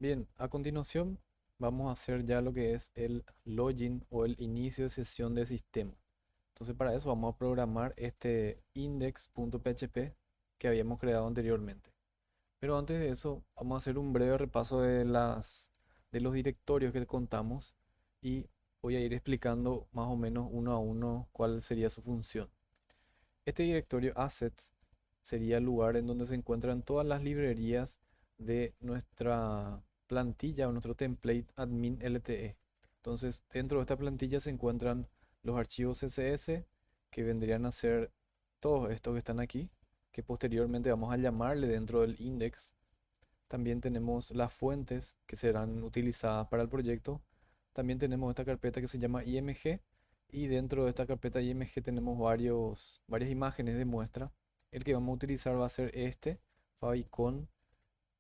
Bien, a continuación vamos a hacer ya lo que es el login o el inicio de sesión de sistema. Entonces para eso vamos a programar este index.php que habíamos creado anteriormente. Pero antes de eso vamos a hacer un breve repaso de los directorios que contamos y voy a ir explicando más o menos uno a uno cuál sería su función. Este directorio assets sería el lugar en donde se encuentran todas las librerías de nuestra plantilla o nuestro template admin LTE. Entonces, dentro de esta plantilla se encuentran los archivos CSS que vendrían a ser todos estos que están aquí, que posteriormente vamos a llamarle dentro del index. También tenemos las fuentes que serán utilizadas para el proyecto. También tenemos esta carpeta que se llama IMG y dentro de esta carpeta IMG tenemos varias imágenes de muestra. El que vamos a utilizar va a ser este, favicon,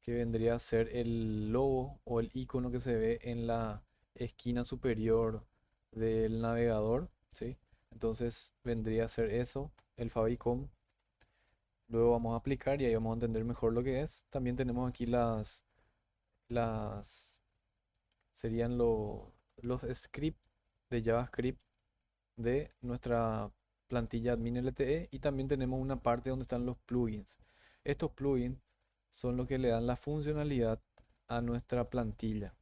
que vendría a ser el logo o el icono que se ve en la esquina superior del navegador, ¿sí? Entonces vendría a ser eso, el favicon. Luego vamos a aplicar y ahí vamos a entender mejor lo que es. También tenemos aquí las serían los scripts de JavaScript de nuestra plantilla admin LTE y también tenemos una parte donde están los plugins. Estos plugins son los que le dan la funcionalidad a nuestra plantilla.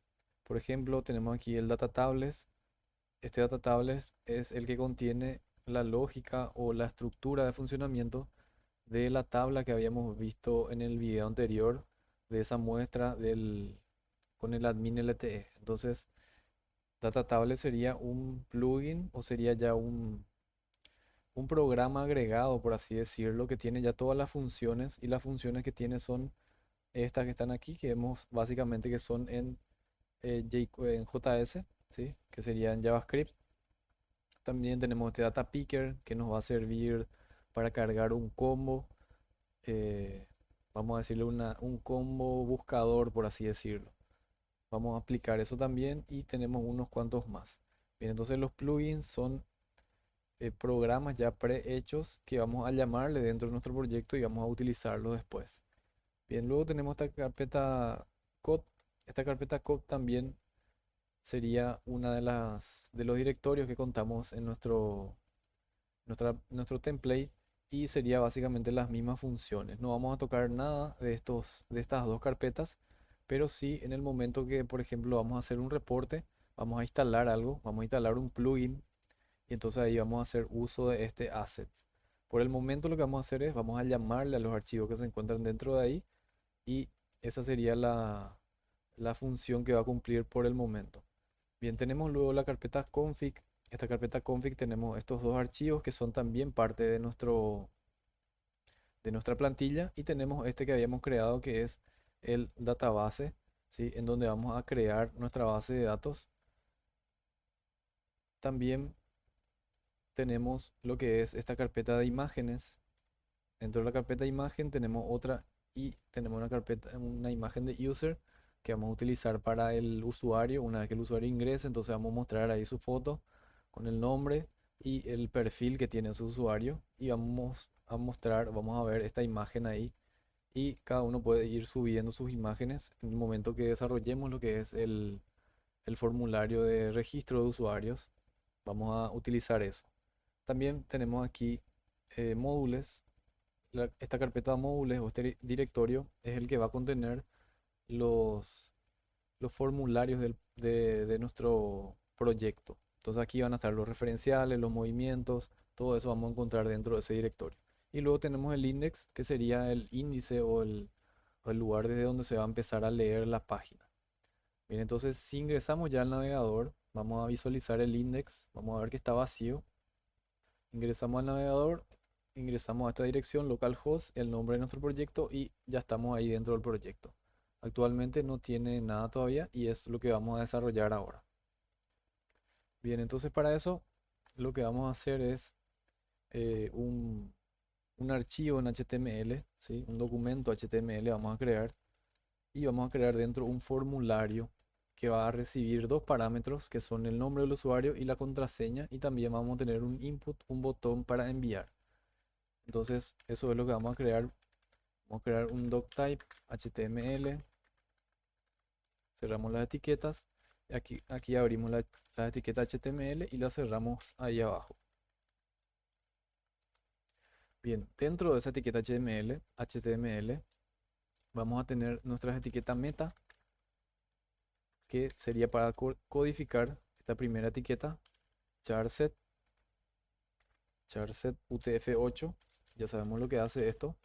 Por ejemplo, tenemos aquí el Data Tables. Este Data Tables es el que contiene la lógica o la estructura de funcionamiento de la tabla que habíamos visto en el video anterior de esa muestra con el admin LTE. Entonces, Data Table sería un plugin o sería ya un programa agregado, por así decirlo, que tiene ya todas las funciones y las funciones que tiene son estas que están aquí, que vemos básicamente que son en JS, ¿sí? Que sería en JavaScript. También tenemos este Data Picker que nos va a servir para cargar un combo, eh, vamos a decirle un combo buscador, por así decirlo. Vamos a aplicar eso también y tenemos unos cuantos más. Bien, entonces los plugins son programas ya prehechos que vamos a llamarle dentro de nuestro proyecto y vamos a utilizarlos después. Bien, luego tenemos esta carpeta code. Esta carpeta code también sería una de los directorios que contamos en nuestro template y sería básicamente las mismas funciones. No vamos a tocar nada de estas dos carpetas, pero sí en el momento que, por ejemplo, vamos a hacer un reporte, vamos a instalar algo, vamos a instalar un plugin y entonces ahí vamos a hacer uso de este asset. Por el momento lo que vamos a hacer es, vamos a llamarle a los archivos que se encuentran dentro de ahí y esa sería la función que va a cumplir por el momento. Bien, tenemos luego la carpeta config. Esta carpeta config tenemos estos dos archivos que son también parte de nuestra plantilla y tenemos este que habíamos creado que es el database, ¿sí? En donde vamos a crear nuestra base de datos. También tenemos lo que es esta carpeta de imágenes. Dentro de la carpeta de imagen tenemos otra y tenemos una imagen de user que vamos a utilizar para el usuario. Una vez que el usuario ingrese, entonces vamos a mostrar ahí su foto con el nombre y el perfil que tiene su usuario y vamos a mostrar, vamos a ver esta imagen ahí y cada uno puede ir subiendo sus imágenes en el momento que desarrollemos lo que es el formulario de registro de usuarios. Vamos a utilizar eso. También tenemos aquí módulos. Esta carpeta de módulos o este directorio es el que va a contener los, los formularios de nuestro proyecto. Entonces aquí van a estar los referenciales, los movimientos, todo eso vamos a encontrar dentro de ese directorio. Y luego tenemos el index, que sería el índice o el lugar desde donde se va a empezar a leer la página. Bien, entonces si ingresamos ya al navegador, vamos a visualizar el index, vamos a ver que está vacío. Ingresamos al navegador, ingresamos a esta dirección localhost, el nombre de nuestro proyecto y ya estamos ahí dentro del proyecto. Actualmente no tiene nada todavía y es lo que vamos a desarrollar ahora. Bien, entonces para eso lo que vamos a hacer es eh, un, un archivo en HTML, ¿sí? Un documento HTML vamos a crear y vamos a crear dentro un formulario que va a recibir dos parámetros que son el nombre del usuario y la contraseña y también vamos a tener un input, un botón para enviar. Entonces, eso es lo que vamos a crear. Vamos a crear un doctype HTML, cerramos las etiquetas. Aquí abrimos la etiqueta HTML y la cerramos ahí abajo. Bien, dentro de esa etiqueta HTML, vamos a tener nuestras etiquetas meta, que sería para codificar esta primera etiqueta, charset, charset UTF-8. Ya sabemos lo que hace esto.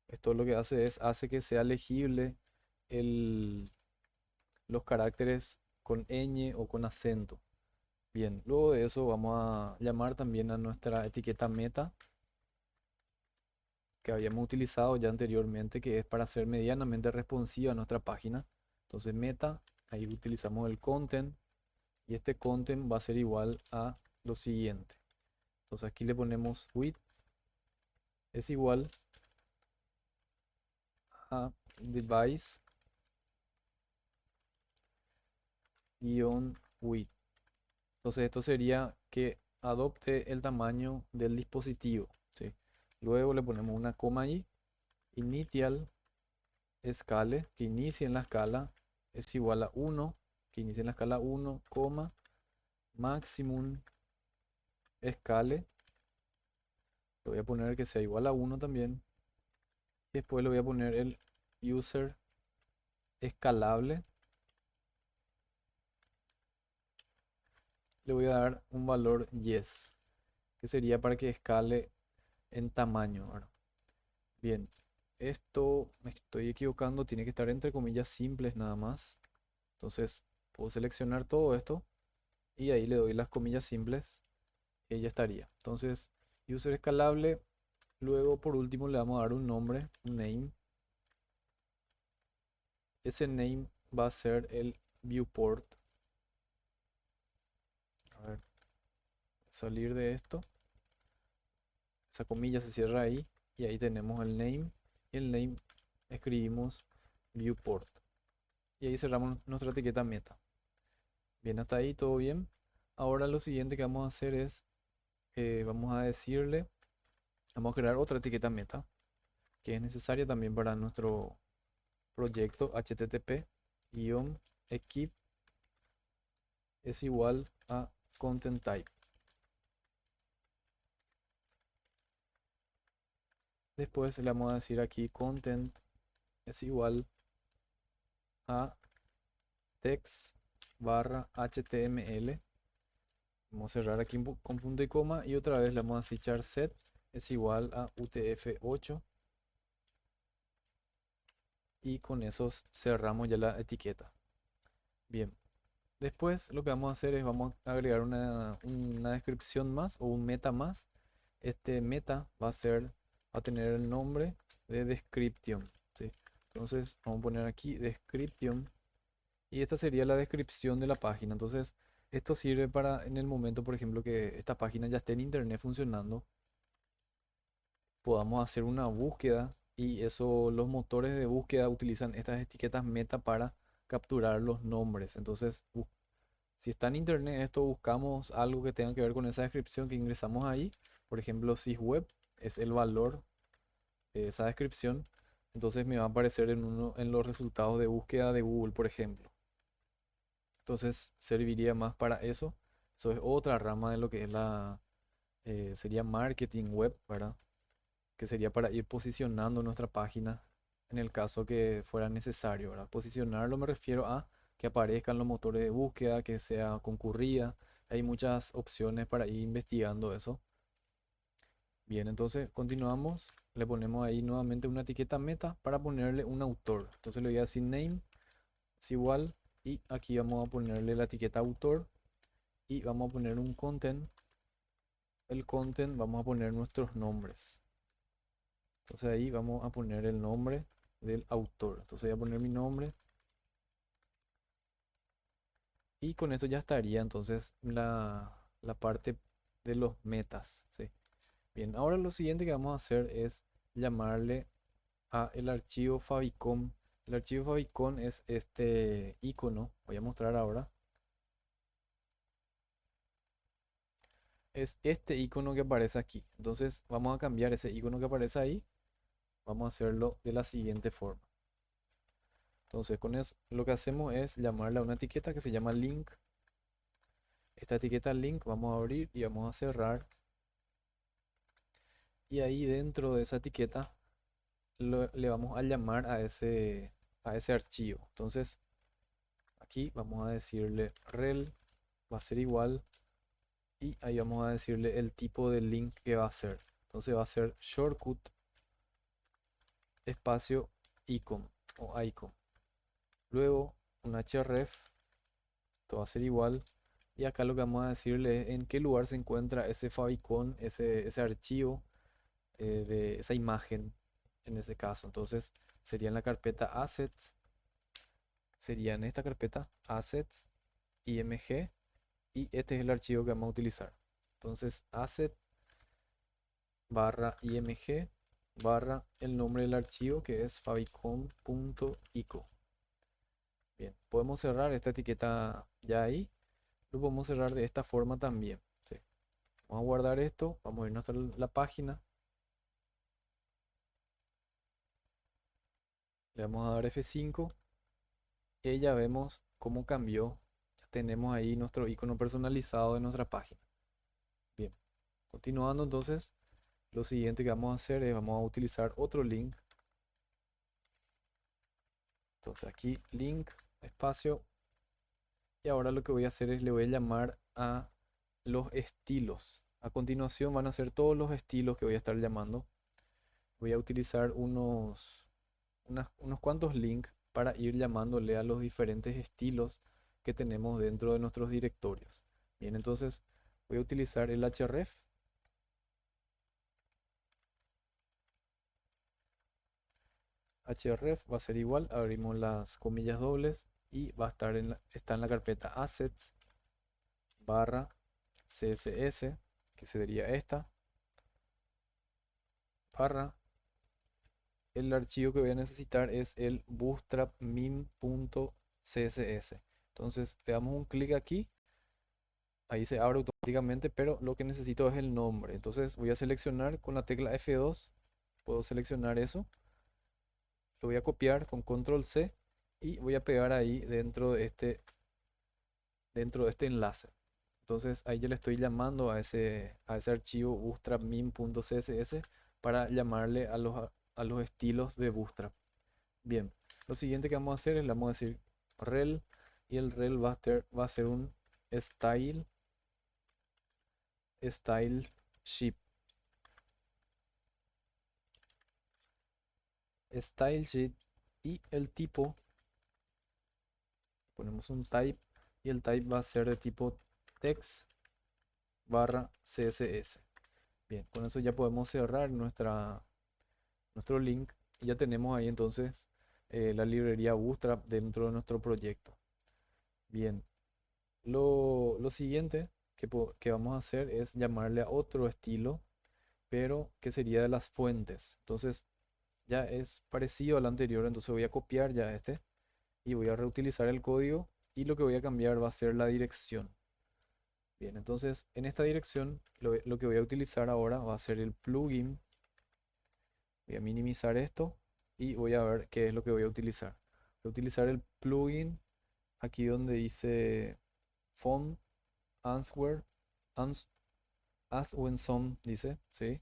Esto lo que hace es, hace que sea legible el, los caracteres con ñ o con acento. Bien, luego de eso vamos a llamar también a nuestra etiqueta meta que habíamos utilizado ya anteriormente, que es para ser medianamente responsiva a nuestra página. Entonces meta, ahí utilizamos el content y este content va a ser igual a lo siguiente. Entonces aquí le ponemos width es igual a device guión width. Entonces esto sería que adopte el tamaño del dispositivo, ¿sí? Luego le ponemos una coma ahí, initial scale, que inicie en la escala, es igual a 1, que inicie en la escala 1, coma, maximum scale, le voy a poner que sea igual a 1 también, y después le voy a poner el user escalable, le voy a dar un valor yes, que sería para que escale en tamaño, ¿verdad? Bien, esto me estoy equivocando, tiene que estar entre comillas simples nada más. Entonces puedo seleccionar todo esto y ahí le doy las comillas simples y ya estaría. Entonces, user escalable. Luego, por último, le vamos a dar un nombre, un name. Ese name va a ser el viewport. A ver, salir de esto. Esa comilla se cierra ahí y ahí tenemos el name. Y el name escribimos viewport. Y ahí cerramos nuestra etiqueta meta. Bien, hasta ahí todo bien. Ahora lo siguiente que vamos a hacer es, vamos a decirle, vamos a crear otra etiqueta meta que es necesaria también para nuestro proyecto http-equip es igual a content type. Después le vamos a decir aquí content es igual a text barra html. Vamos a cerrar aquí con punto y coma y otra vez le vamos a decir char set es igual a utf8 y con eso cerramos ya la etiqueta. Bien, después lo que vamos a hacer es vamos a agregar una descripción más o un meta más. Este meta va a tener el nombre de description, ¿sí? Entonces vamos a poner aquí description y esta sería la descripción de la página. Entonces esto sirve para en el momento, por ejemplo, que esta página ya esté en internet funcionando, podamos hacer una búsqueda y eso los motores de búsqueda utilizan estas etiquetas meta para capturar los nombres. Entonces, si está en internet esto, buscamos algo que tenga que ver con esa descripción que ingresamos ahí. Por ejemplo, sysweb es el valor de esa descripción. Entonces me va a aparecer en los resultados de búsqueda de Google, por ejemplo. Entonces serviría más para eso. Eso es otra rama de lo que es sería marketing web, ¿verdad? Que sería para ir posicionando nuestra página en el caso que fuera necesario, ¿verdad? Posicionarlo me refiero a que aparezcan los motores de búsqueda, que sea concurrida. Hay muchas opciones para ir investigando eso. Bien, entonces continuamos. Le ponemos ahí nuevamente una etiqueta meta para ponerle un autor. Entonces le voy a decir name es igual y aquí vamos a ponerle la etiqueta autor y vamos a poner un content. El content vamos a poner nuestros nombres. Entonces ahí vamos a poner el nombre del autor. Entonces voy a poner mi nombre. Y con esto ya estaría entonces la parte de los metas. ¿Sí? Bien, ahora lo siguiente que vamos a hacer es llamarle a el archivo favicon. El archivo favicon es este icono. Voy a mostrar ahora. Es este icono que aparece aquí. Entonces vamos a cambiar ese icono que aparece ahí. Vamos a hacerlo de la siguiente forma. Entonces con eso lo que hacemos es llamarle a una etiqueta que se llama link. Esta etiqueta link vamos a abrir y vamos a cerrar. Y ahí dentro de esa etiqueta le vamos a llamar a ese archivo. Entonces aquí vamos a decirle rel va a ser igual y ahí vamos a decirle el tipo de link que va a ser. Entonces va a ser shortcut espacio icon o icon. Luego un href, esto va a ser igual. Y acá lo que vamos a decirle es en qué lugar se encuentra ese favicon, ese archivo de esa imagen en ese caso. Entonces sería en la carpeta assets, sería en esta carpeta assets img y este es el archivo que vamos a utilizar. Entonces asset barra img barra el nombre del archivo que es favicon.ico. Bien, podemos cerrar esta etiqueta ya ahí. Lo podemos cerrar de esta forma también. ¿Sí? Vamos a guardar esto, vamos a irnos a la página, le vamos a dar F5 y ya vemos cómo cambió. Ya tenemos ahí nuestro icono personalizado de nuestra página. Bien, continuando entonces, lo siguiente que vamos a hacer es vamos a utilizar otro link. Entonces aquí link, espacio. Y ahora lo que voy a hacer es le voy a llamar a los estilos. A continuación van a ser todos los estilos que voy a estar llamando. Voy a utilizar unos cuantos links para ir llamándole a los diferentes estilos que tenemos dentro de nuestros directorios. Bien, entonces voy a utilizar el href. Href va a ser igual, abrimos las comillas dobles y va a estar está en la carpeta assets barra css, que sería esta, barra el archivo que voy a necesitar es el bootstrap.min.css. Entonces le damos un clic aquí, ahí se abre automáticamente, pero lo que necesito es el nombre. Entonces voy a seleccionar con la tecla F2, puedo seleccionar eso, lo voy a copiar con control C y voy a pegar ahí dentro de este enlace. Entonces ahí ya le estoy llamando a ese archivo bootstrap.min.css para llamarle a los estilos de Bootstrap. Bien, lo siguiente que vamos a hacer es le vamos a decir rel y el rel va a ser un style sheet. Style sheet y el tipo, ponemos un type y el type va a ser de tipo text barra css. Bien, con eso ya podemos cerrar nuestro link y ya tenemos ahí entonces la librería Bootstrap dentro de nuestro proyecto. Bien, lo siguiente que vamos a hacer es llamarle a otro estilo, pero que sería de las fuentes. Entonces ya es parecido al anterior, entonces voy a copiar ya este y voy a reutilizar el código y lo que voy a cambiar va a ser la dirección. Bien, entonces en esta dirección lo que voy a utilizar ahora va a ser el plugin. Voy a minimizar esto y voy a ver qué es lo que voy a utilizar. Voy a utilizar el plugin aquí donde dice font answer as when some dice, ¿sí?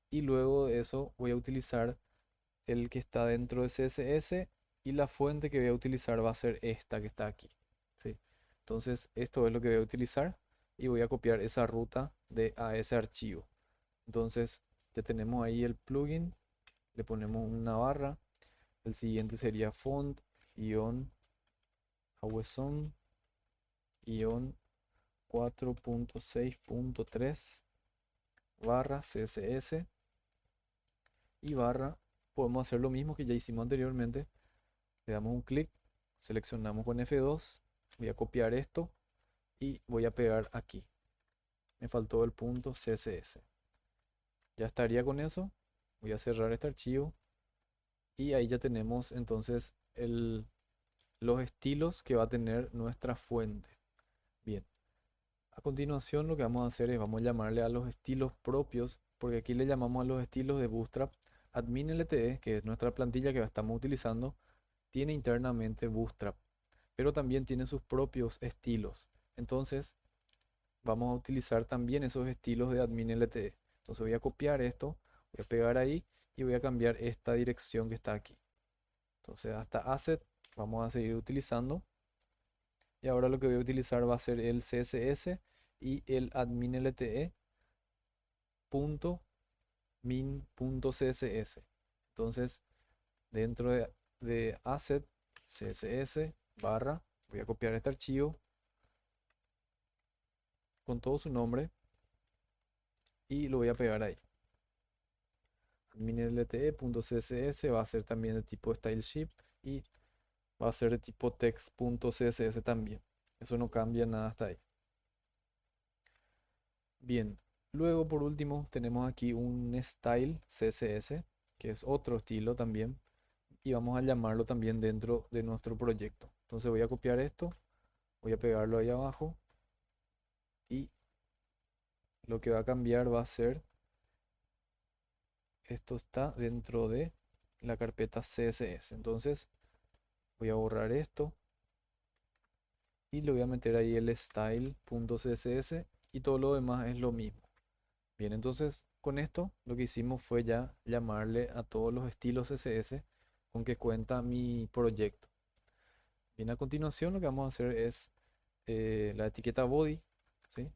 Y luego de eso voy a utilizar el que está dentro de CSS y la fuente que voy a utilizar va a ser esta que está aquí, ¿sí? Entonces esto es lo que voy a utilizar y voy a copiar esa ruta a ese archivo. Entonces ya tenemos ahí el plugin, le ponemos una barra, el siguiente sería font guión awesome guión 4.6.3 barra css y barra, podemos hacer lo mismo que ya hicimos anteriormente, le damos un clic, seleccionamos con F2, voy a copiar esto y voy a pegar aquí, me faltó el punto css, ya estaría con eso, voy a cerrar este archivo y ahí ya tenemos entonces los estilos que va a tener nuestra fuente. Bien, a continuación lo que vamos a hacer es vamos a llamarle a los estilos propios, porque aquí le llamamos a los estilos de Bootstrap admin LTE, que es nuestra plantilla que estamos utilizando, tiene internamente Bootstrap, pero también tiene sus propios estilos. Entonces, vamos a utilizar también esos estilos de admin LTE. Entonces voy a copiar esto, voy a pegar ahí y voy a cambiar esta dirección que está aquí. Entonces hasta asset vamos a seguir utilizando. Y ahora lo que voy a utilizar va a ser el CSS y el admin LTE punto min punto CSS. Entonces dentro de asset CSS barra, voy a copiar este archivo con todo su nombre y lo voy a pegar ahí. Admin.lte.css va a ser también de tipo stylesheet y va a ser de tipo text.css también. Eso no cambia nada hasta ahí. Bien, luego por último tenemos aquí un style CSS, que es otro estilo también, y vamos a llamarlo también dentro de nuestro proyecto. Entonces voy a copiar esto, voy a pegarlo ahí abajo y lo que va a cambiar va a ser, esto está dentro de la carpeta CSS. Entonces voy a borrar esto y le voy a meter ahí el style.css y todo lo demás es lo mismo. Bien, entonces con esto lo que hicimos fue ya llamarle a todos los estilos CSS con que cuenta mi proyecto. Bien, a continuación lo que vamos a hacer es la etiqueta body, ¿sí?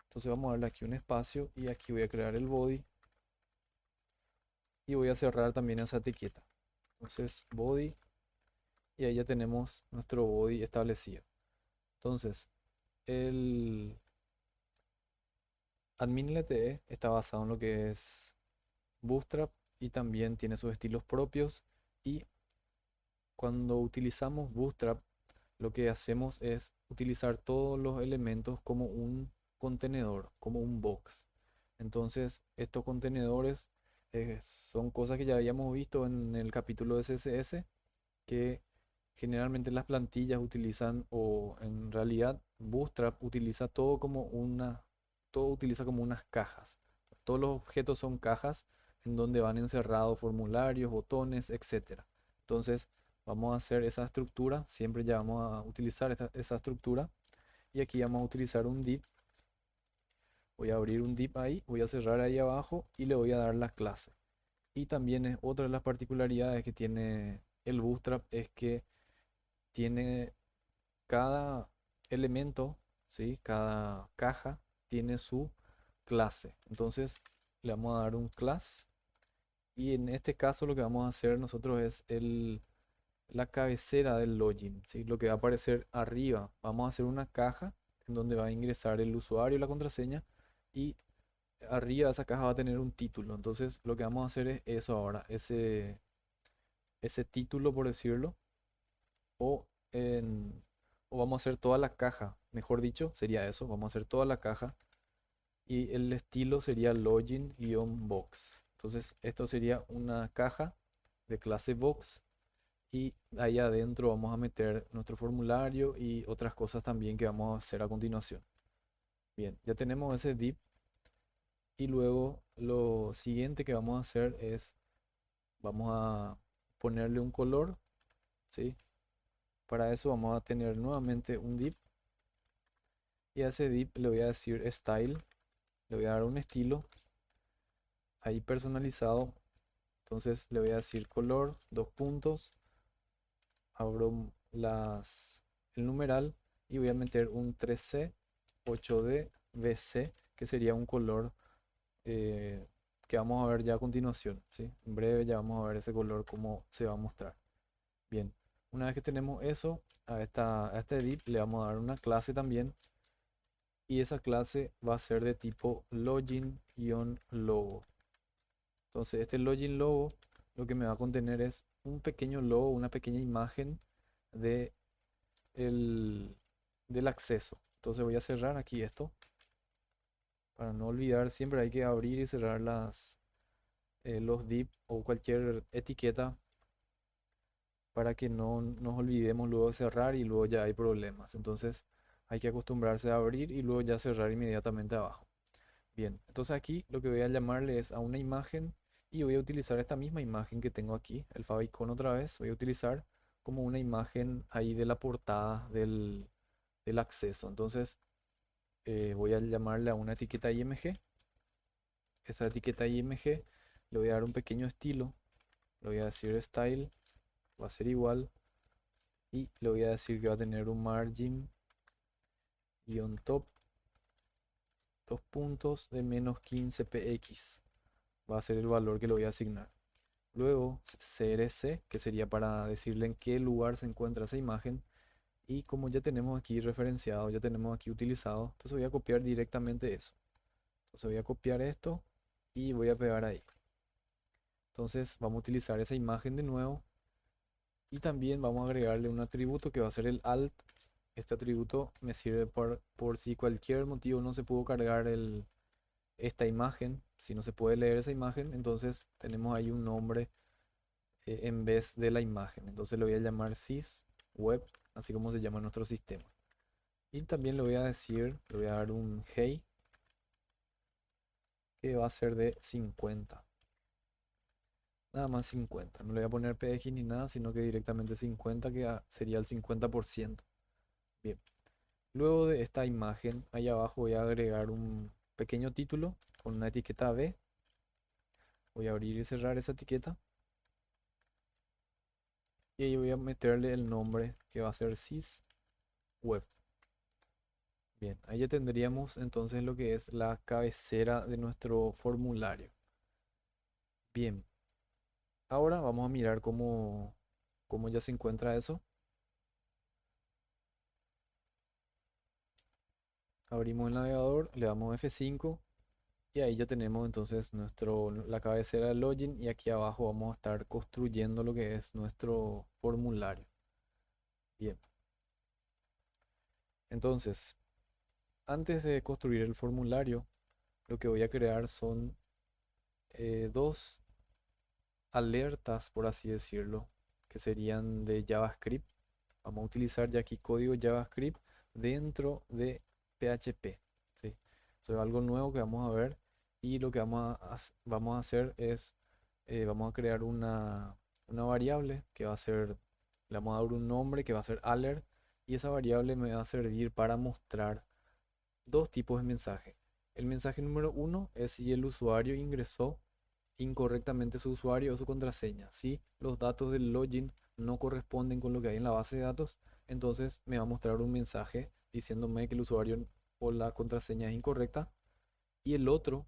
Entonces vamos a darle aquí un espacio y aquí voy a crear el body y voy a cerrar también esa etiqueta. Entonces body y ahí ya tenemos nuestro body establecido. Entonces el admin LTE está basado en lo que es Bootstrap y también tiene sus estilos propios y cuando utilizamos Bootstrap lo que hacemos es utilizar todos los elementos como un contenedor, como un box. Entonces estos contenedores son cosas que ya habíamos visto en el capítulo de CSS que generalmente las plantillas utilizan o en realidad Bootstrap utiliza todo utiliza como unas cajas. Todos los objetos son cajas en donde van encerrados formularios, botones, etcétera. Entonces vamos a hacer esa estructura, siempre ya vamos a utilizar esa estructura y aquí vamos a utilizar un div. Voy a abrir un div ahí, voy a cerrar ahí abajo y le voy a dar la clase. Y también es otra de las particularidades que tiene el Bootstrap es que tiene cada elemento, ¿sí? Cada caja tiene su clase. Entonces le vamos a dar un class y en este caso lo que vamos a hacer nosotros es la cabecera del login, ¿sí? Lo que va a aparecer arriba. Vamos a hacer una caja en donde va a ingresar el usuario y la contraseña y arriba de esa caja va a tener un título. Entonces lo que vamos a hacer es eso ahora, ese título por decirlo o, en, o vamos a hacer toda la caja, mejor dicho, sería eso, vamos a hacer toda la caja y el estilo sería login-box. Entonces esto sería una caja de clase box y ahí adentro vamos a meter nuestro formulario y otras cosas también que vamos a hacer a continuación. Bien, ya tenemos ese div y luego lo siguiente que vamos a hacer es vamos a ponerle un color, ¿sí? Para eso vamos a tener nuevamente un div y a ese div le voy a decir style, le voy a dar un estilo ahí personalizado. Entonces le voy a decir color, dos puntos, abro el numeral y voy a meter un 3C 8D BC que sería un color eh, que vamos a ver ya a continuación, ¿sí? En breve ya vamos a ver ese color cómo se va a mostrar. Bien, una vez que tenemos eso, a este div le vamos a dar una clase también y esa clase va a ser de tipo login-logo. Entonces este login logo lo que me va a contener es un pequeño logo, una pequeña imagen de el, del acceso. Entonces voy a cerrar aquí esto. Para no olvidar, siempre hay que abrir y cerrar los div o cualquier etiqueta para que no nos olvidemos luego de cerrar y luego ya hay problemas. Entonces hay que acostumbrarse a abrir y luego ya cerrar inmediatamente abajo. Bien, entonces aquí lo que voy a llamarle es a una imagen y voy a utilizar esta misma imagen que tengo aquí, el favicon otra vez. Voy a utilizar como una imagen ahí de la portada del acceso. Entonces voy a llamarle a una etiqueta IMG. Esa etiqueta IMG le voy a dar un pequeño estilo. Le voy a decir style, va a ser igual. Y le voy a decir que va a tener un margin guión top, dos puntos de menos 15 px. Va a ser el valor que le voy a asignar. Luego CRC, que sería para decirle en qué lugar se encuentra esa imagen. Y como ya tenemos aquí referenciado, ya tenemos aquí utilizado, entonces voy a copiar directamente eso. Entonces voy a copiar esto y voy a pegar ahí. Entonces vamos a utilizar esa imagen de nuevo y también vamos a agregarle un atributo que va a ser el alt. Este atributo me sirve por si cualquier motivo no se pudo cargar esta imagen, si no se puede leer esa imagen, entonces tenemos ahí un nombre en vez de la imagen. Entonces le voy a llamar sys web, así como se llama nuestro sistema. Y también le voy a decir, le voy a dar un hey que va a ser de 50. Nada más 50. No le voy a poner PX ni nada, sino que directamente 50, que sería el 50%. Bien. Luego de esta imagen, ahí abajo voy a agregar un pequeño título con una etiqueta B. Voy a abrir y cerrar esa etiqueta. Y ahí voy a meterle el nombre que va a ser sys web. Bien, ahí ya tendríamos entonces lo que es la cabecera de nuestro formulario. Bien, ahora vamos a mirar cómo ya se encuentra eso. Abrimos el navegador, le damos F5 y ahí ya tenemos entonces la cabecera del login y aquí abajo vamos a estar construyendo lo que es nuestro formulario. Bien, entonces, antes de construir el formulario, lo que voy a crear son dos alertas, por así decirlo, que serían de JavaScript. Vamos a utilizar ya aquí código JavaScript dentro de PHP. ¿Sí? Eso es algo nuevo que vamos a ver y lo que vamos a hacer es, vamos a crear una variable que va a ser, le vamos a dar un nombre que va a ser alert y esa variable me va a servir para mostrar dos tipos de mensaje. El mensaje número uno es si el usuario ingresó incorrectamente su usuario o su contraseña. Si los datos del login no corresponden con lo que hay en la base de datos, entonces me va a mostrar un mensaje diciéndome que el usuario o la contraseña es incorrecta. Y el otro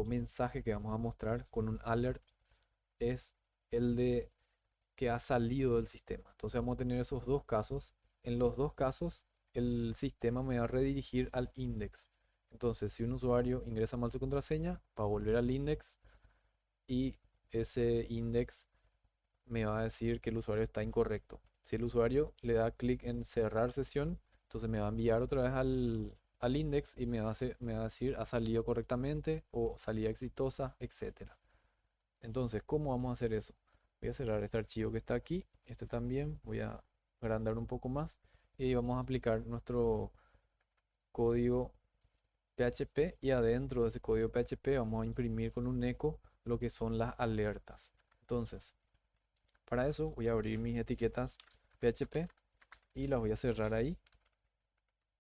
mensaje que vamos a mostrar con un alert es el de que ha salido del sistema. Entonces vamos a tener esos dos casos. En los dos casos, el sistema me va a redirigir al index. Entonces, si un usuario ingresa mal su contraseña, va a volver al index y ese index me va a decir que el usuario está incorrecto. Si el usuario le da clic en cerrar sesión, entonces me va a enviar otra vez al index y me va a decir ha salido correctamente o salida exitosa, etcétera. Entonces, ¿cómo vamos a hacer eso? Voy a cerrar este archivo que está aquí, este también, voy a agrandar un poco más y vamos a aplicar nuestro código PHP y adentro de ese código PHP vamos a imprimir con un eco lo que son las alertas. Entonces, para eso voy a abrir mis etiquetas PHP y las voy a cerrar ahí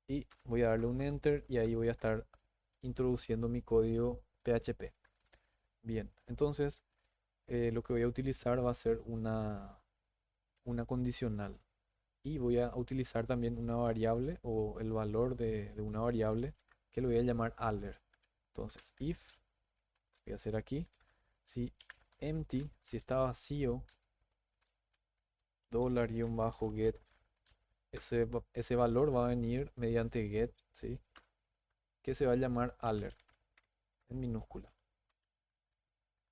y voy a darle un enter y ahí voy a estar introduciendo mi código PHP. Bien, entonces lo que voy a utilizar va a ser una condicional y voy a utilizar también una variable o el valor de una variable que lo voy a llamar alert. Entonces, if, voy a hacer aquí, si empty, si está vacío, $get, ese valor va a venir mediante get, ¿sí? Que se va a llamar alert en minúscula.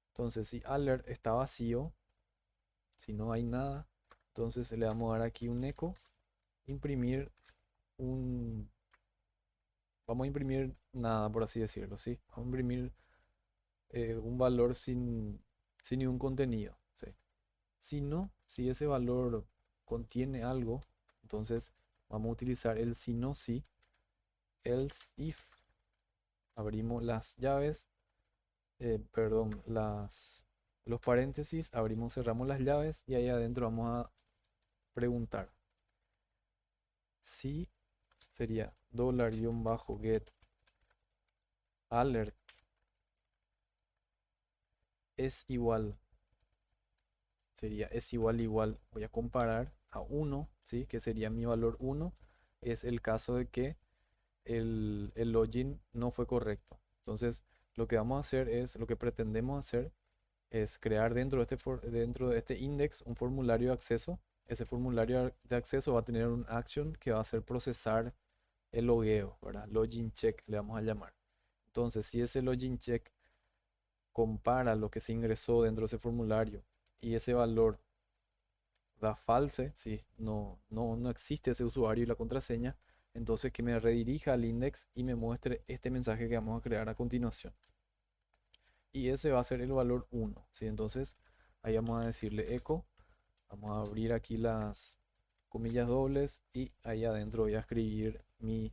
Entonces, si alert está vacío, si no hay nada, entonces le vamos a dar aquí un eco, imprimir un, vamos a imprimir nada, por así decirlo, ¿sí? Vamos a imprimir un valor sin ningún contenido, ¿sí? Si no, si ese valor contiene algo, entonces vamos a utilizar el si no si, else if, abrimos las llaves, perdón, los paréntesis, abrimos, cerramos las llaves y ahí adentro vamos a preguntar si sería $get alert es igual, sería es igual, voy a comparar a 1, ¿sí? Que sería mi valor 1, es el caso de que el login no fue correcto. Entonces, lo que vamos a hacer es, lo que pretendemos hacer es crear dentro de este index un formulario de acceso. Ese formulario de acceso va a tener un action que va a hacer procesar el logueo, ¿verdad? Login check le vamos a llamar. Entonces, si ese login check compara lo que se ingresó dentro de ese formulario y ese valor da false, si no existe ese usuario y la contraseña, entonces que me redirija al index y me muestre este mensaje que vamos a crear a continuación. Y ese va a ser el valor 1, ¿sí? Entonces ahí vamos a decirle echo, vamos a abrir aquí las comillas dobles y ahí adentro voy a escribir mis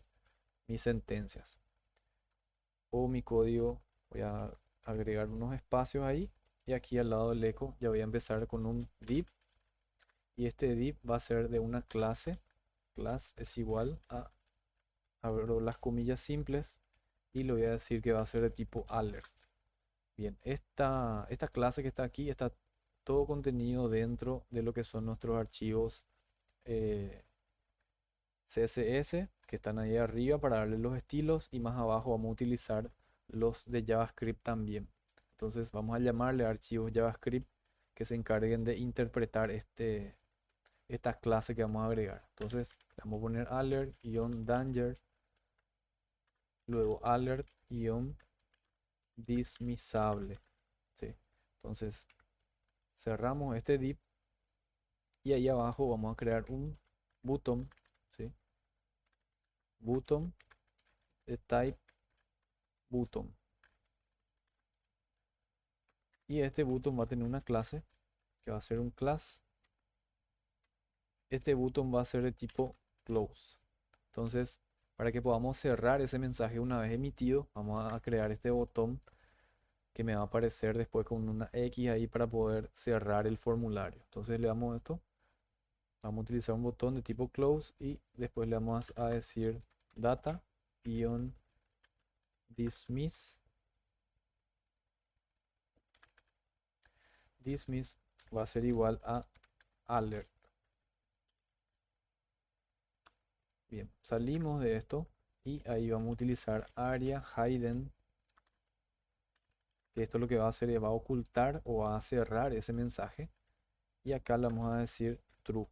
sentencias o mi código, voy a agregar unos espacios ahí y aquí al lado del echo ya voy a empezar con un div y este div va a ser de una clase, class es igual a, abro las comillas simples y le voy a decir que va a ser de tipo alert. Bien, esta clase que está aquí está todo contenido dentro de lo que son nuestros archivos eh, CSS que están ahí arriba para darle los estilos y más abajo vamos a utilizar los de JavaScript también. Entonces vamos a llamarle archivos JavaScript que se encarguen de interpretar esta clase que vamos a agregar. Entonces vamos a poner alert-danger, luego alert-dismisable. ¿Sí? Entonces cerramos este div y ahí abajo vamos a crear un button, ¿sí? Button de type button. Y este button va a tener una clase que va a ser un class. Este button va a ser de tipo close. Entonces, para que podamos cerrar ese mensaje una vez emitido, vamos a crear este botón que me va a aparecer después con una X ahí para poder cerrar el formulario. Entonces le damos esto. Vamos a utilizar un botón de tipo close y después le vamos a decir data-dismiss. Dismiss va a ser igual a alert. Bien, salimos de esto y ahí vamos a utilizar aria hidden, que esto lo que va a hacer es va a ocultar o va a cerrar ese mensaje y acá le vamos a decir true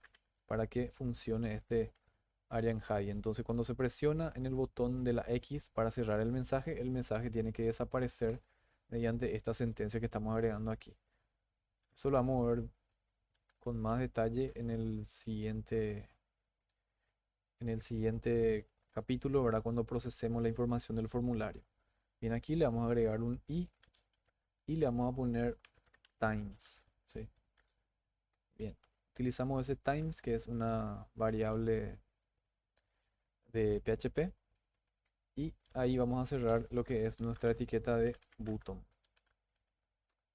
para que funcione este aria hide. Entonces cuando se presiona en el botón de la X para cerrar el mensaje tiene que desaparecer mediante esta sentencia que estamos agregando aquí. Eso lo vamos a ver con más detalle en el siguiente capítulo, ¿verdad? Cuando procesemos la información del formulario. Bien, aquí le vamos a agregar un i y le vamos a poner times, ¿sí? Bien, utilizamos ese times que es una variable de PHP y ahí vamos a cerrar lo que es nuestra etiqueta de button.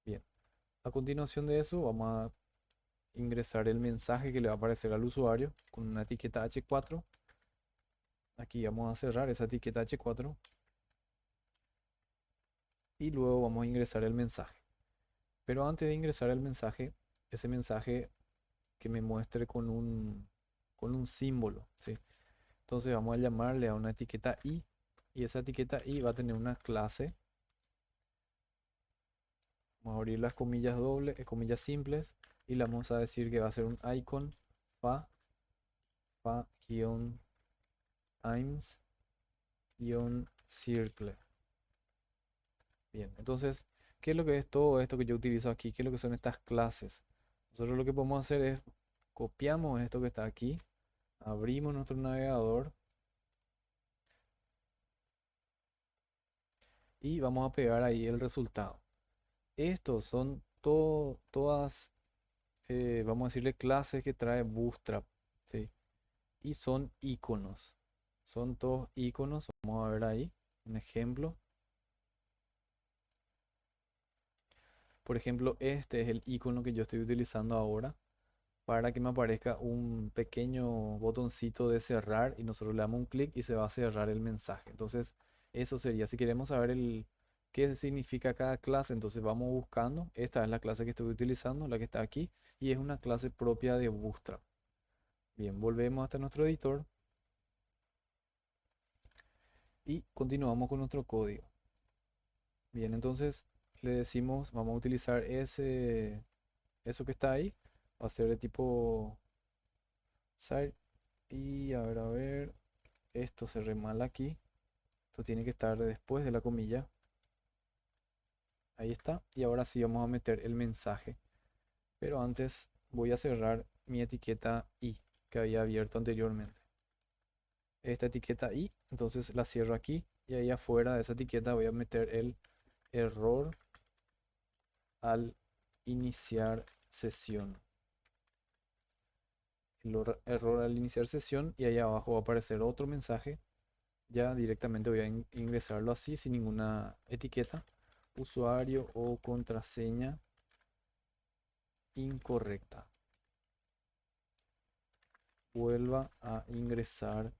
Bien, a continuación de eso vamos a ingresar el mensaje que le va a aparecer al usuario con una etiqueta h4. Aquí vamos a cerrar esa etiqueta h4 y luego vamos a ingresar el mensaje. Pero antes de ingresar el mensaje, ese mensaje que me muestre con un símbolo, ¿sí? Entonces vamos a llamarle a una etiqueta i y esa etiqueta i va a tener una clase. Vamos a abrir las comillas dobles, comillas simples y le vamos a decir que va a ser un icon fa-times-circle. Bien, entonces, ¿qué es lo que es todo esto que yo utilizo aquí? ¿Qué es lo que son estas clases? Nosotros lo que podemos hacer es copiamos esto que está aquí, abrimos nuestro navegador y vamos a pegar ahí el resultado. Estos son todas, vamos a decirle clases que trae Bootstrap, ¿sí? Y son iconos. Son todos iconos. Vamos a ver ahí un ejemplo. Por ejemplo, este es el icono que yo estoy utilizando ahora para que me aparezca un pequeño botoncito de cerrar y nosotros le damos un clic y se va a cerrar el mensaje. Entonces, eso sería, si queremos saber qué significa cada clase, entonces vamos buscando. Esta es la clase que estoy utilizando, la que está aquí, y es una clase propia de Bootstrap. Bien, volvemos hasta nuestro editor y continuamos con nuestro código. Bien, entonces le decimos, vamos a utilizar eso que está ahí, va a ser de tipo site y a ver, esto se remala aquí, esto tiene que estar después de la comilla, ahí está, y ahora sí vamos a meter el mensaje, pero antes voy a cerrar mi etiqueta i que había abierto anteriormente. Esta etiqueta i, entonces la cierro aquí y ahí afuera de esa etiqueta voy a meter el error al iniciar sesión. El error al iniciar sesión y ahí abajo va a aparecer otro mensaje. Ya directamente voy a ingresarlo así sin ninguna etiqueta. Usuario o contraseña incorrecta. Vuelva a ingresar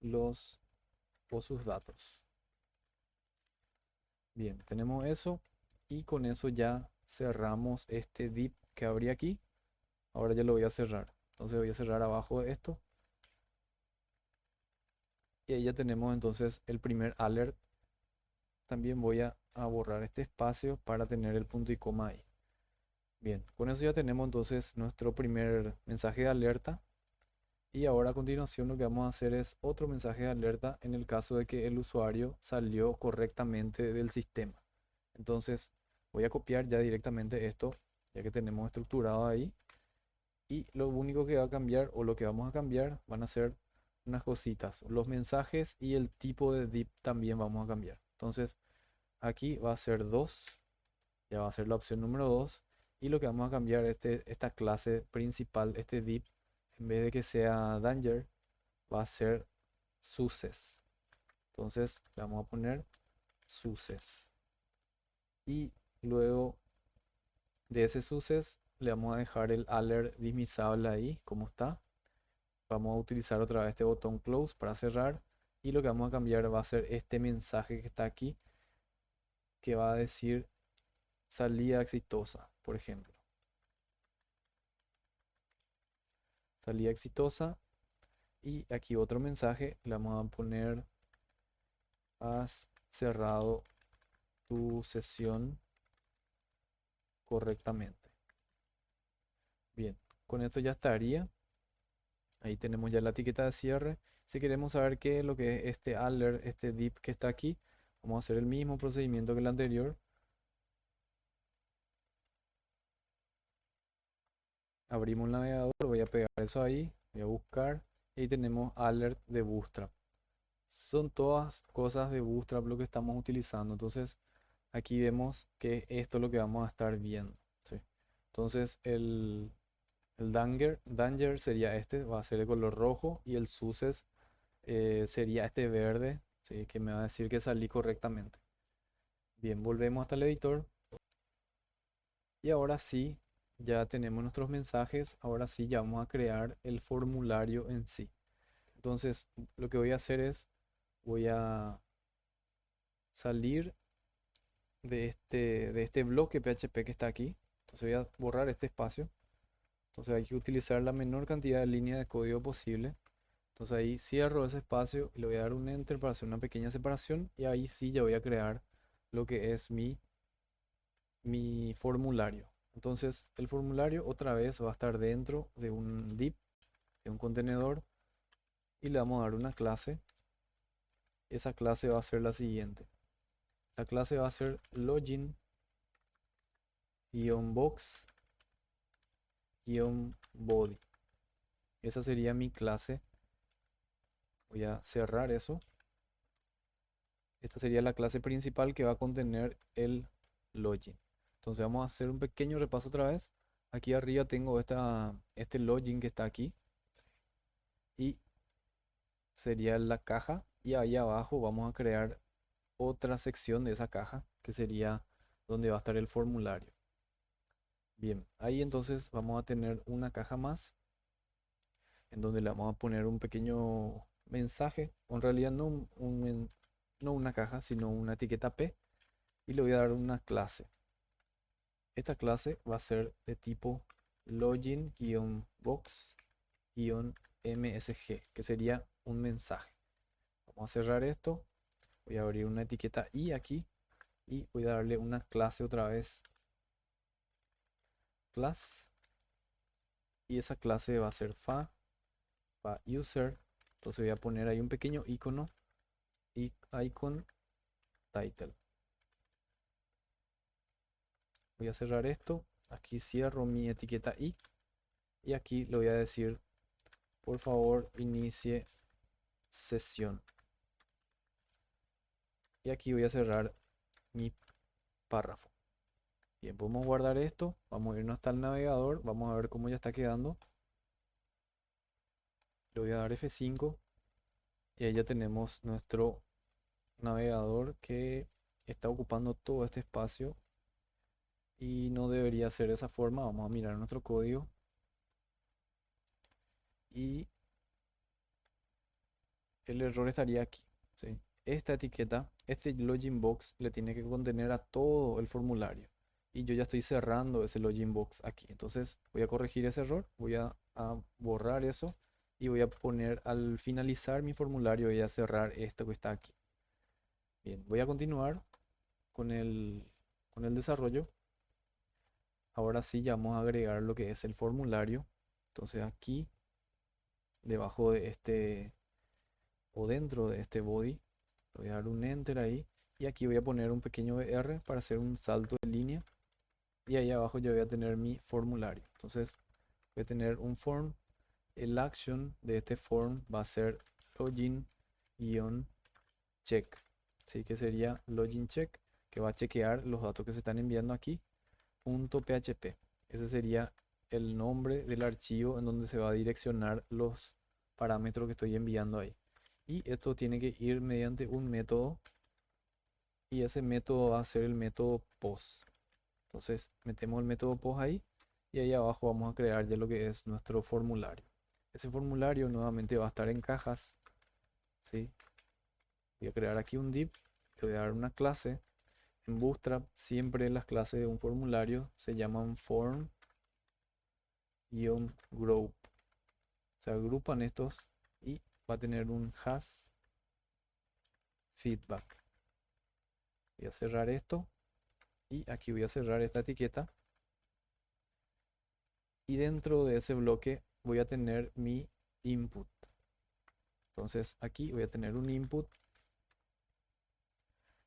los o sus datos. Bien, tenemos eso y con eso ya cerramos este div que abrí aquí. Ahora ya lo voy a cerrar. Entonces voy a cerrar abajo de esto y ahí ya tenemos entonces el primer alert. También voy a borrar este espacio para tener el punto y coma ahí. Bien, con eso ya tenemos entonces nuestro primer mensaje de alerta. Y ahora a continuación lo que vamos a hacer es otro mensaje de alerta en el caso de que el usuario salió correctamente del sistema. Entonces voy a copiar ya directamente esto, ya que tenemos estructurado ahí. Y lo único que va a cambiar o lo que vamos a cambiar van a ser unas cositas. Los mensajes y el tipo de div también vamos a cambiar. Entonces aquí va a ser 2, ya va a ser la opción número 2. Y lo que vamos a cambiar esta clase principal, este div, en vez de que sea danger, va a ser success. Entonces le vamos a poner success. Y luego de ese success le vamos a dejar el alert dismissible ahí, como está. Vamos a utilizar otra vez este botón close para cerrar. Y lo que vamos a cambiar va a ser este mensaje que está aquí, que va a decir salida exitosa, por ejemplo. Salida exitosa. Y aquí otro mensaje, le vamos a poner has cerrado tu sesión correctamente. Bien, con esto ya estaría. Ahí tenemos ya la etiqueta de cierre. Si queremos saber qué es lo que es este alert, este div que está aquí, vamos a hacer el mismo procedimiento que el anterior. Abrimos un navegador, voy a pegar eso ahí, voy a buscar y ahí tenemos alert de Bootstrap. Son todas cosas de Bootstrap lo que estamos utilizando. Entonces aquí vemos que esto es lo que vamos a estar viendo. ¿Sí? Entonces el danger sería este, va a ser de color rojo y el success sería este verde, ¿sí? Que me va a decir que salí correctamente. Bien, volvemos hasta el editor y ahora sí, ya tenemos nuestros mensajes. Ahora sí, ya vamos a crear el formulario en sí. Entonces, lo que voy a hacer es, voy a salir de este bloque PHP que está aquí. Entonces voy a borrar este espacio. Entonces hay que utilizar la menor cantidad de líneas de código posible. Entonces ahí cierro ese espacio y le voy a dar un enter para hacer una pequeña separación. Y ahí sí ya voy a crear lo que es mi formulario. Entonces el formulario otra vez va a estar dentro de un div, de un contenedor. Y le vamos a dar una clase. Esa clase va a ser la siguiente. La clase va a ser login-box-body. Esa sería mi clase. Voy a cerrar eso. Esta sería la clase principal que va a contener el login. Entonces vamos a hacer un pequeño repaso otra vez. Aquí arriba tengo este login que está aquí. Y sería la caja. Y ahí abajo vamos a crear otra sección de esa caja que sería donde va a estar el formulario. Bien, ahí entonces vamos a tener una caja más en donde le vamos a poner un pequeño mensaje, o en realidad no, no una caja, sino una etiqueta P, y le voy a dar una clase. Esta clase va a ser de tipo login-box-msg, que sería un mensaje. Vamos a cerrar esto, voy a abrir una etiqueta i aquí y voy a darle una clase otra vez, class, y esa clase va a ser fa user. Entonces voy a poner ahí un pequeño icono, icon title. Voy a cerrar esto, aquí cierro mi etiqueta y aquí le voy a decir, por favor, inicie sesión. Y aquí voy a cerrar mi párrafo. Bien, podemos guardar esto, vamos a irnos hasta el navegador, vamos a ver cómo ya está quedando. Le voy a dar F5 y ahí ya tenemos nuestro navegador que está ocupando todo este espacio y no debería ser de esa forma. Vamos a mirar nuestro código y el error estaría aquí, ¿sí? Esta etiqueta, este login box le tiene que contener a todo el formulario y yo ya estoy cerrando ese login box aquí. Entonces voy a corregir ese error, voy a borrar eso y voy a poner al finalizar mi formulario, voy a cerrar esto que está aquí. Bien, voy a continuar con el desarrollo. Ahora sí ya vamos a agregar lo que es el formulario. Entonces aquí, debajo de este o dentro de este body, voy a dar un enter ahí. Y aquí voy a poner un pequeño BR para hacer un salto de línea. Y ahí abajo ya voy a tener mi formulario. Entonces voy a tener un form. El action de este form va a ser login-check. Así que sería login check, que va a chequear los datos que se están enviando aquí. .php. Ese sería el nombre del archivo en donde se va a direccionar los parámetros que estoy enviando ahí. Y esto tiene que ir mediante un método y ese método va a ser el método post. Entonces metemos el método post ahí y ahí abajo vamos a crear ya lo que es nuestro formulario. Ese formulario nuevamente va a estar en cajas, ¿sí? Voy a crear aquí un div, le voy a dar una clase. En Bootstrap siempre las clases de un formulario se llaman form-group. Se agrupan estos y va a tener un has feedback. Voy a cerrar esto y aquí voy a cerrar esta etiqueta. Y dentro de ese bloque voy a tener mi input. Entonces aquí voy a tener un input.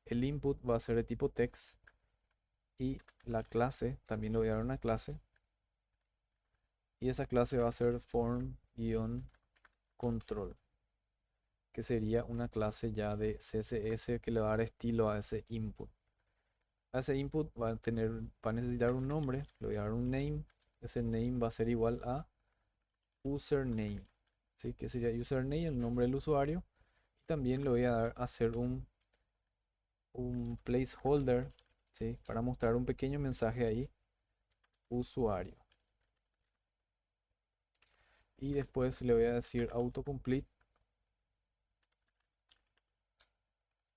El input va a ser de tipo text y la clase también le voy a dar una clase. Y esa clase va a ser form-control, que sería una clase ya de CSS que le va a dar estilo a ese input. A ese input va a necesitar un nombre, le voy a dar un name. Ese name va a ser igual a username, ¿sí? Que sería username, el nombre del usuario. Y también le voy a hacer un placeholder, ¿sí? Para mostrar un pequeño mensaje ahí, usuario. Y después le voy a decir autocomplete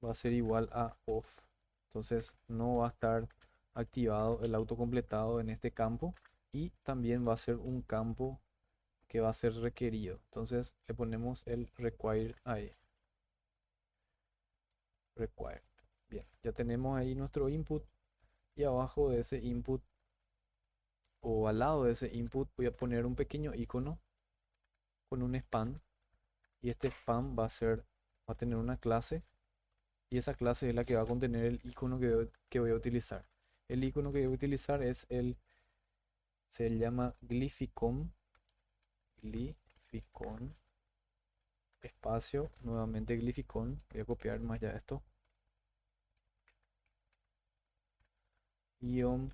va a ser igual a off. Entonces no va a estar activado el autocompletado en este campo y también va a ser un campo que va a ser requerido. Entonces le ponemos el require ahí. Required. Bien, ya tenemos ahí nuestro input y abajo de ese input o al lado de ese input voy a poner un pequeño icono con un span y este span va a tener una clase y esa clase es la que va a contener el icono que voy a utilizar. El icono que voy a utilizar se llama Glyphicon, Glyphicon, espacio, nuevamente Glyphicon, voy a copiar más ya esto, guión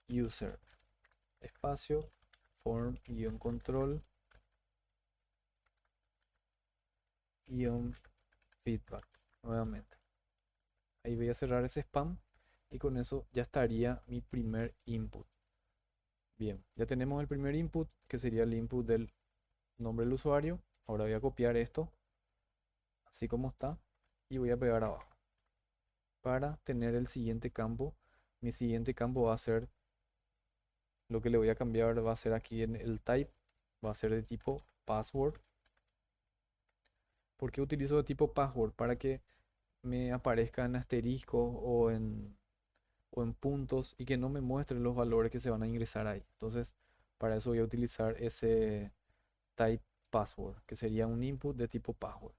user, espacio, form, guión control, guión feedback, nuevamente. Ahí voy a cerrar ese spam Y con eso ya estaría mi primer input. Bien, ya tenemos el primer input, que sería el input del nombre del usuario. Ahora voy a copiar esto, así como está, y voy a pegar abajo. Para tener el siguiente campo, mi siguiente campo va a ser, lo que le voy a cambiar va a ser aquí en el type, va a ser de tipo password. ¿Por qué utilizo de tipo password? Para que me aparezca en asterisco o en puntos y que no me muestre los valores que se van a ingresar ahí. Entonces, para eso voy a utilizar ese type password, que sería un input de tipo password.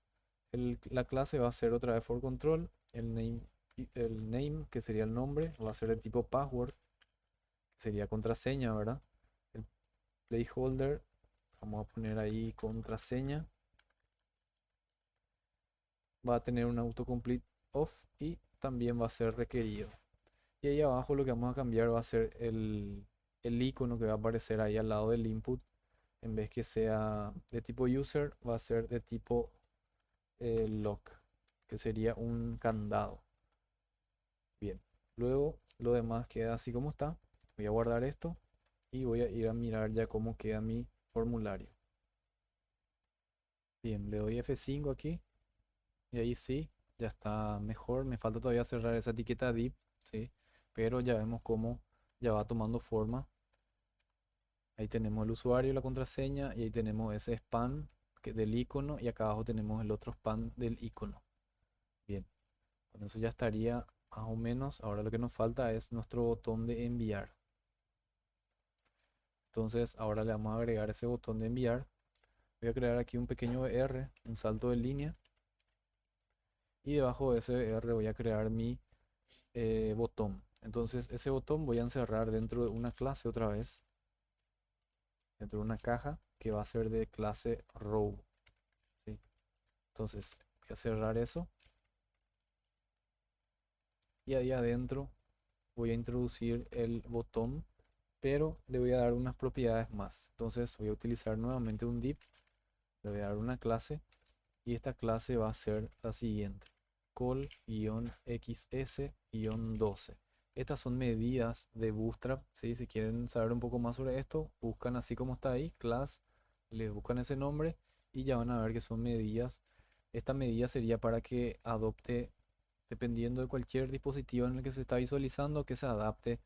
La clase va a ser otra vez for control, el name, que sería el nombre, va a ser de tipo password, que sería contraseña, ¿verdad? El placeholder, vamos a poner ahí contraseña, va a tener un autocomplete off y también va a ser requerido. Y ahí abajo lo que vamos a cambiar va a ser el icono que va a aparecer ahí al lado del input. En vez que sea de tipo user, va a ser de tipo lock, que sería un candado. Bien, luego lo demás queda así como está. Voy a guardar esto y voy a ir a mirar ya cómo queda mi formulario. Bien, le doy F5 aquí y ahí sí, ya está mejor. Me falta todavía cerrar esa etiqueta div, ¿sí? Pero ya vemos cómo ya va tomando forma. Ahí tenemos el usuario, la contraseña y ahí tenemos ese span del icono y acá abajo tenemos el otro span del icono. Bien, con eso ya estaría más o menos. Ahora lo que nos falta es nuestro botón de enviar. Entonces ahora le vamos a agregar ese botón de enviar. Voy a crear aquí un pequeño BR, un salto de línea. Y debajo de ese BR voy a crear mi botón. Entonces ese botón voy a encerrar dentro de una clase otra vez. Dentro de una caja que va a ser de clase row. ¿Sí? Entonces voy a cerrar eso. Y ahí adentro voy a introducir el botón, pero le voy a dar unas propiedades más. Entonces voy a utilizar nuevamente un div, le voy a dar una clase y esta clase va a ser la siguiente: call-xs-12. Estas son medidas de Bootstrap, ¿sí? Si quieren saber un poco más sobre esto, buscan así como está ahí, class, le buscan ese nombre y ya van a ver que son medidas. Esta medida sería para que adopte, dependiendo de cualquier dispositivo en el que se está visualizando, que se adapte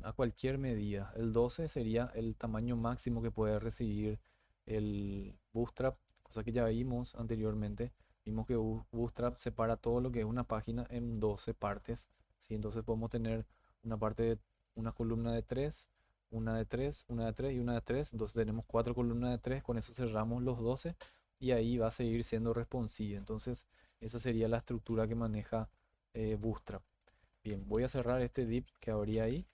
a cualquier medida. El 12 sería el tamaño máximo que puede recibir el Bootstrap, cosa que ya vimos anteriormente. Vimos que Bootstrap separa todo lo que es una página en 12 partes, ¿sí? Entonces podemos tener una parte de una columna de 3, una de 3, una de 3 y una de 3. Entonces tenemos 4 columnas de 3, con eso cerramos los 12 y ahí va a seguir siendo responsive. Entonces esa sería la estructura que maneja Bootstrap. Bien, voy a cerrar este div que habría ahí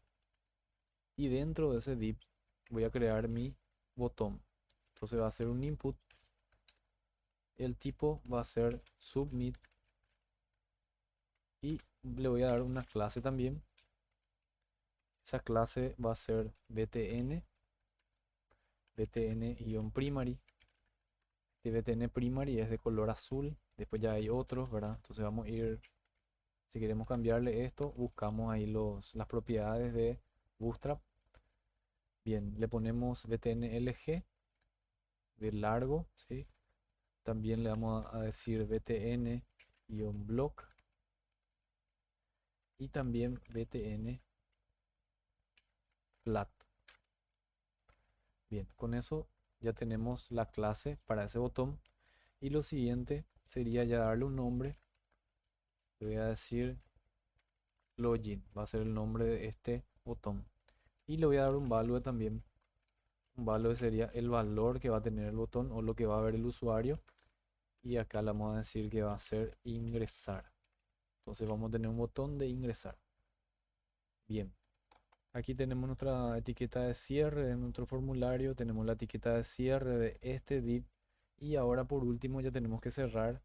y dentro de ese div voy a crear mi botón. Entonces va a ser un input, el tipo va a ser submit y le voy a dar una clase también. Esa clase va a ser btn, btn-primary. Este btn primary es de color azul, después ya hay otros, ¿verdad? Entonces vamos a ir, si queremos cambiarle esto, buscamos ahí las propiedades de Bootstrap. Bien, le ponemos btn-lg de largo, ¿sí? También le vamos a decir btn-block y también btn flat. Bien, con eso ya tenemos la clase para ese botón y lo siguiente sería ya darle un nombre. Le voy a decir login, va a ser el nombre de este botón y le voy a dar un value también. Un value sería el valor que va a tener el botón o lo que va a ver el usuario y acá le vamos a decir que va a ser ingresar. Entonces vamos a tener un botón de ingresar. Bien, aquí tenemos nuestra etiqueta de cierre de nuestro formulario, tenemos la etiqueta de cierre de este div y ahora por último ya tenemos que cerrar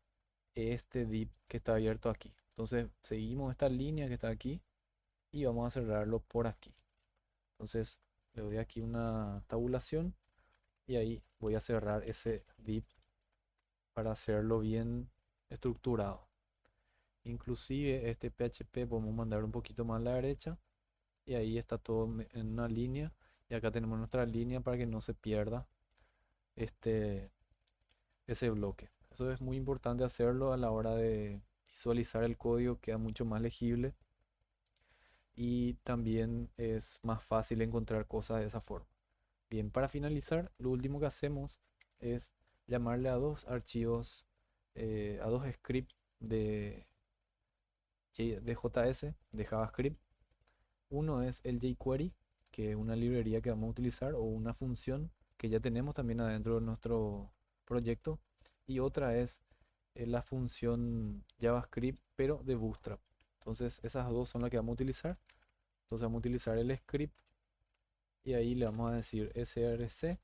este div que está abierto aquí. Entonces seguimos esta línea que está aquí y vamos a cerrarlo por aquí. Entonces le doy aquí una tabulación y ahí voy a cerrar ese div para hacerlo bien estructurado. Inclusive este PHP podemos mandar un poquito más a la derecha y ahí está todo en una línea. Y acá tenemos nuestra línea para que no se pierda este, ese bloque. Eso es muy importante hacerlo a la hora de visualizar el código, queda mucho más legible y también es más fácil encontrar cosas de esa forma. Bien, para finalizar, lo último que hacemos es llamarle a dos archivos, a dos scripts de, de JS, de JavaScript. Uno es el jQuery, que es una librería que vamos a utilizar, o una función que ya tenemos también adentro de nuestro proyecto. Y otra es la función JavaScript, pero de Bootstrap. Entonces, esas dos son las que vamos a utilizar. Entonces, vamos a utilizar el script y ahí le vamos a decir src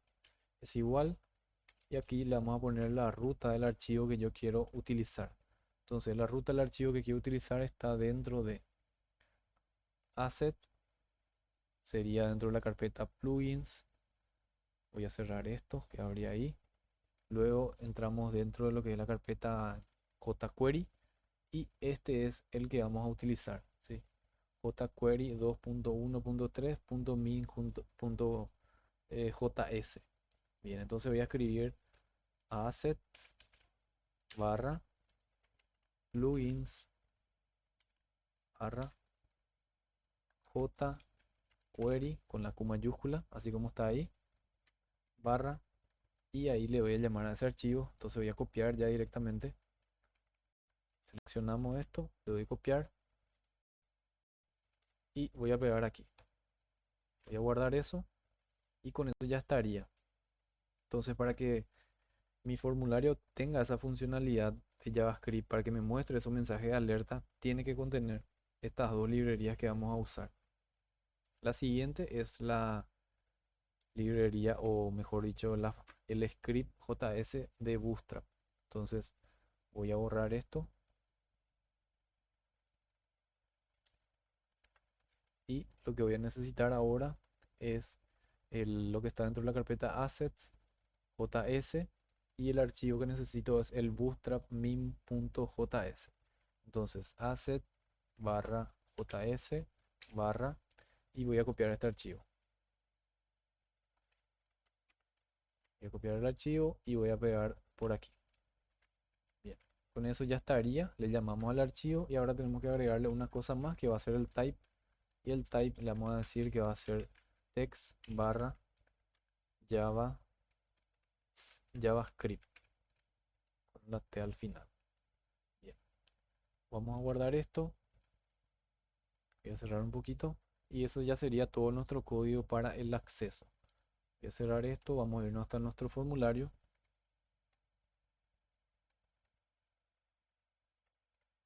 es igual. Y aquí le vamos a poner la ruta del archivo que yo quiero utilizar. Entonces, la ruta del archivo que quiero utilizar está dentro de asset, sería dentro de la carpeta plugins. Voy a cerrar esto que habría ahí. Luego entramos dentro de lo que es la carpeta jQuery y este es el que vamos a utilizar, ¿sí? jQuery 2.1.3.min.js. Bien, entonces voy a escribir asset barra plugins barra jQuery con la Q mayúscula, así como está ahí, barra, y ahí le voy a llamar a ese archivo. Entonces voy a copiar ya directamente. Seleccionamos esto, le doy copiar y voy a pegar aquí. Voy a guardar eso y con eso ya estaría. Entonces, para que mi formulario tenga esa funcionalidad de JavaScript, para que me muestre esos mensajes de alerta, tiene que contener estas dos librerías que vamos a usar. La siguiente es la librería, o mejor dicho, el script JS de Bootstrap. Entonces, voy a borrar esto y lo que voy a necesitar ahora es lo que está dentro de la carpeta assets JS, y el archivo que necesito es el bootstrap min.js. Entonces, asset barra js barra, y voy a copiar este archivo. Voy a copiar el archivo y voy a pegar por aquí. Bien, con eso ya estaría. Le llamamos al archivo y ahora tenemos que agregarle una cosa más que va a ser el type. Y el type le vamos a decir que va a ser text barra JavaScript con la T al final. Bien, vamos a guardar esto. Voy a cerrar un poquito y eso ya sería todo nuestro código para el acceso. Voy a cerrar esto, vamos a irnos hasta nuestro formulario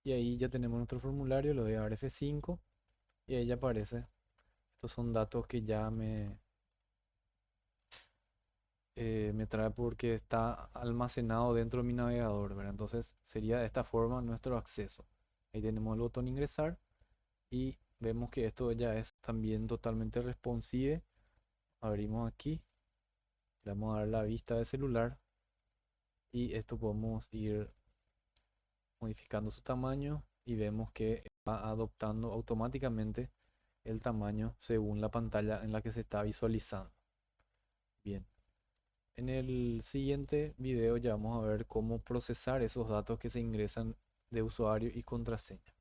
y ahí ya tenemos nuestro formulario. Lo voy a dar F5 y ahí ya aparece. Estos son datos que ya me trae porque está almacenado dentro de mi navegador, ¿verdad? Entonces sería de esta forma nuestro acceso. Ahí tenemos el botón ingresar y vemos que esto ya es también totalmente responsive. Abrimos aquí, le vamos a dar la vista de celular y esto podemos ir modificando su tamaño y vemos que va adoptando automáticamente el tamaño según la pantalla en la que se está visualizando. Bien, en el siguiente video ya vamos a ver cómo procesar esos datos que se ingresan de usuario y contraseña.